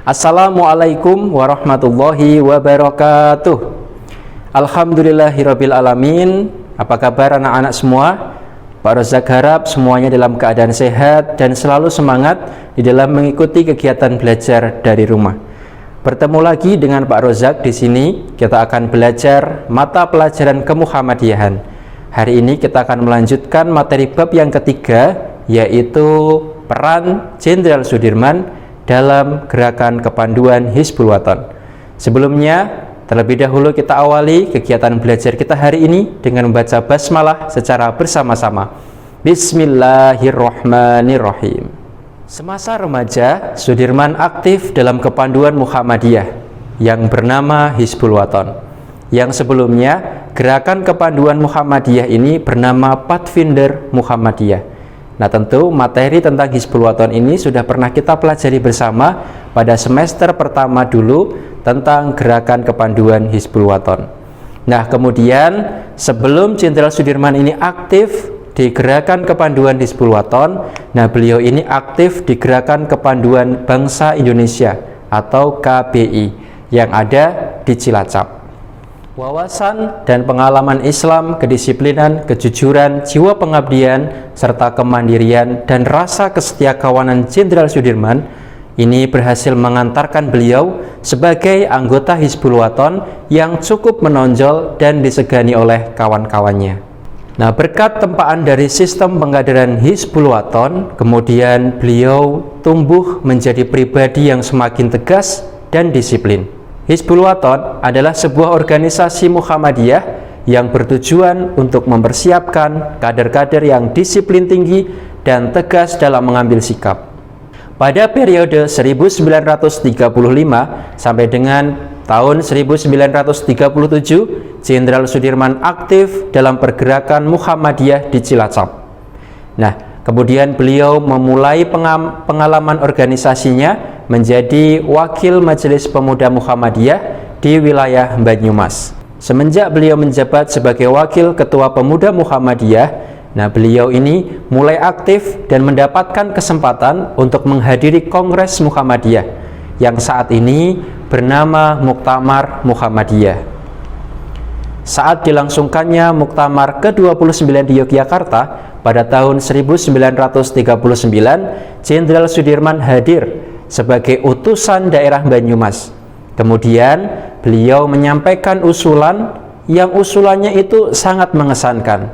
Assalamualaikum warahmatullahi wabarakatuh. Alhamdulillahirabbil alamin. Apa kabar anak-anak semua? Pak Rozak harap semuanya dalam keadaan sehat dan selalu semangat di dalam mengikuti kegiatan belajar dari rumah. Bertemu lagi dengan Pak Rozak di sini. Kita akan belajar mata pelajaran kemuhammadiyahan. Hari ini kita akan melanjutkan materi bab yang ketiga, yaitu peran Jenderal Sudirman dalam gerakan kepanduan Hizbul Wathan. Sebelumnya, terlebih dahulu kita awali kegiatan belajar kita hari ini dengan membaca basmalah secara bersama-sama. Bismillahirrahmanirrahim. Semasa remaja, Sudirman aktif dalam kepanduan Muhammadiyah yang bernama Hizbul Wathan. Yang sebelumnya, gerakan kepanduan Muhammadiyah ini bernama Pathfinder Muhammadiyah. Nah, tentu materi tentang Hizbul Wathan ini sudah pernah kita pelajari bersama pada semester pertama dulu tentang gerakan kepanduan Hizbul Wathan. Nah, kemudian sebelum Jenderal Sudirman ini aktif di gerakan kepanduan Hizbul Wathan, nah beliau ini aktif di gerakan kepanduan Bangsa Indonesia atau KBI yang ada di Cilacap. Wawasan dan pengalaman Islam, kedisiplinan, kejujuran, jiwa pengabdian, serta kemandirian dan rasa kesetiakawanan Jenderal Sudirman ini berhasil mengantarkan beliau sebagai anggota Hizbul Wathan yang cukup menonjol dan disegani oleh kawan-kawannya. Nah, berkat tempaan dari sistem pengkaderan Hizbul Wathan, kemudian beliau tumbuh menjadi pribadi yang semakin tegas dan disiplin. Hizbul Wathan adalah sebuah organisasi Muhammadiyah yang bertujuan untuk mempersiapkan kader-kader yang disiplin tinggi dan tegas dalam mengambil sikap. Pada periode 1935 sampai dengan tahun 1937, Jenderal Sudirman aktif dalam pergerakan Muhammadiyah di Cilacap. Nah, kemudian beliau memulai pengalaman organisasinya menjadi Wakil Majelis Pemuda Muhammadiyah di wilayah Banyumas. Semenjak beliau menjabat sebagai Wakil Ketua Pemuda Muhammadiyah, nah beliau ini mulai aktif dan mendapatkan kesempatan untuk menghadiri Kongres Muhammadiyah yang saat ini bernama Muktamar Muhammadiyah. Saat dilangsungkannya Muktamar ke-29 di Yogyakarta pada tahun 1939, Jenderal Sudirman hadir sebagai utusan daerah Banyumas. Kemudian beliau menyampaikan usulan yang usulannya itu sangat mengesankan,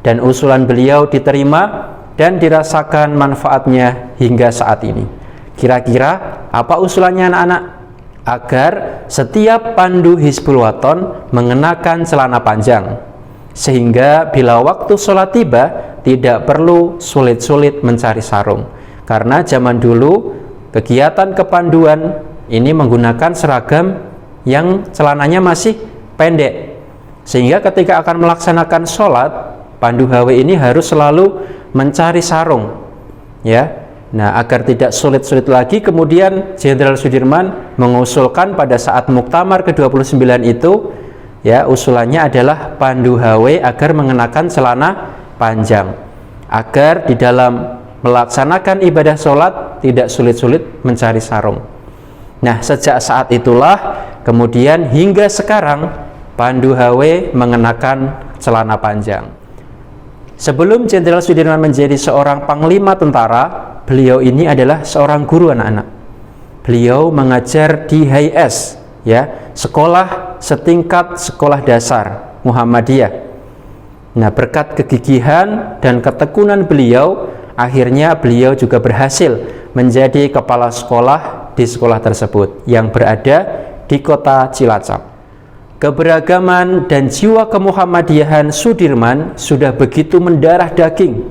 dan usulan beliau diterima dan dirasakan manfaatnya hingga saat ini. Kira-kira apa usulannya anak-anak? Agar setiap pandu Hizbul Wathan mengenakan celana panjang, sehingga bila waktu sholat tiba tidak perlu sulit-sulit mencari sarung. Karena zaman dulu kegiatan kepanduan ini menggunakan seragam yang celananya masih pendek, sehingga ketika akan melaksanakan sholat, pandu HW ini harus selalu mencari sarung, ya. Nah, agar tidak sulit-sulit lagi, kemudian Jenderal Sudirman mengusulkan pada saat Muktamar ke-29 itu, ya, usulannya adalah pandu HW agar mengenakan celana panjang, agar di dalam melaksanakan ibadah sholat tidak sulit-sulit mencari sarung. Nah, sejak saat itulah kemudian hingga sekarang pandu HW mengenakan celana panjang. Sebelum Jenderal Sudirman menjadi seorang panglima tentara, beliau ini adalah seorang guru anak-anak. Beliau mengajar di HIS, ya, sekolah setingkat sekolah dasar Muhammadiyah. Nah, berkat kegigihan dan ketekunan beliau, akhirnya beliau juga berhasil menjadi kepala sekolah di sekolah tersebut yang berada di kota Cilacap. Keberagaman dan jiwa kemuhammadiyahan Sudirman sudah begitu mendarah daging,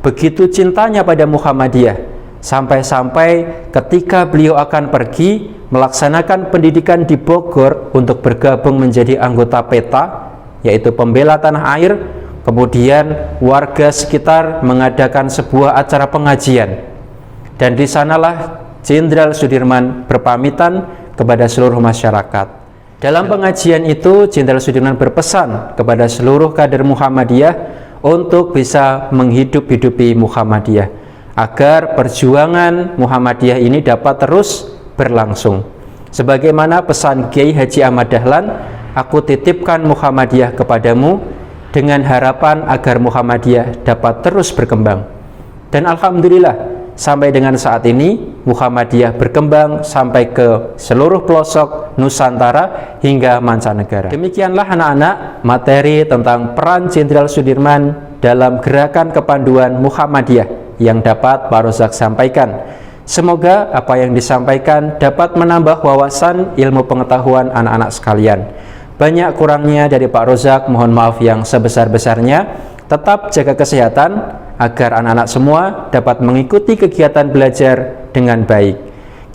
begitu cintanya pada Muhammadiyah, sampai-sampai ketika beliau akan pergi melaksanakan pendidikan di Bogor untuk bergabung menjadi anggota PETA, yaitu Pembela Tanah Air, kemudian warga sekitar mengadakan sebuah acara pengajian, dan di sanalah Jenderal Sudirman berpamitan kepada seluruh masyarakat. Dalam pengajian itu, Jenderal Sudirman berpesan kepada seluruh kader Muhammadiyah untuk bisa menghidup-hidupi Muhammadiyah, agar perjuangan Muhammadiyah ini dapat terus berlangsung. Sebagaimana pesan Kiai Haji Ahmad Dahlan, aku titipkan Muhammadiyah kepadamu dengan harapan agar Muhammadiyah dapat terus berkembang. Dan alhamdulillah, sampai dengan saat ini Muhammadiyah berkembang sampai ke seluruh pelosok Nusantara hingga mancanegara. Demikianlah anak-anak materi tentang peran Jenderal Sudirman dalam gerakan kepanduan Muhammadiyah yang dapat Pak Rozak sampaikan. Semoga apa yang disampaikan dapat menambah wawasan ilmu pengetahuan anak-anak sekalian. Banyak kurangnya dari Pak Rozak, mohon maaf yang sebesar-besarnya. Tetap jaga kesehatan agar anak-anak semua dapat mengikuti kegiatan belajar dengan baik.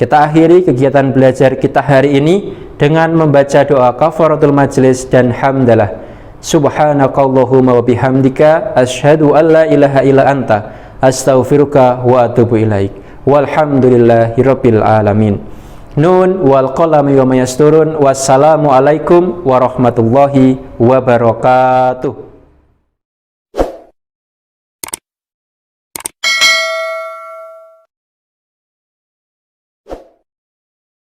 Kita akhiri kegiatan belajar kita hari ini dengan membaca doa kafaratul majlis dan hamdalah. Subhanakallahumma wa bihamdika asyhadu an la ilaha illa anta astaghfiruka wa atubu ilaik. Walhamdulillahirabbil alamin. Nun wal qalami wa mayasturun. Wassalamu alaikum warahmatullahi wabarakatuh.